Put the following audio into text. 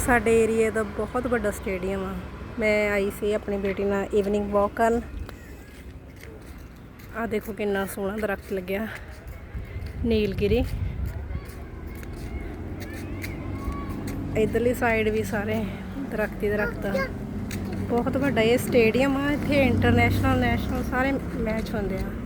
ਸਾਡੇ ਏਰੀਏ ਦਾ ਬਹੁਤ ਵੱਡਾ ਸਟੇਡੀਅਮ ਆ। ਮੈਂ ਆਈ ਸੀ ਆਪਣੀ ਬੇਟੀ ਨਾਲ ਈਵਨਿੰਗ ਵਾਕ ਕਰਨ। ਆ ਦੇਖੋ ਕਿੰਨਾ ਸੋਹਣਾ ਦਰਖਤ ਲੱਗਿਆ, ਨੀਲਗਿਰੀ। ਇਧਰਲੀ ਸਾਈਡ ਵੀ ਸਾਰੇ ਦਰਖਤ ਹੀ ਦਰਖਤ ਆ। ਬਹੁਤ ਵੱਡਾ ਇਹ ਸਟੇਡੀਅਮ ਆ। ਇੱਥੇ ਇੰਟਰਨੈਸ਼ਨਲ ਨੈਸ਼ਨਲ ਸਾਰੇ ਮੈਚ ਹੁੰਦੇ ਆ।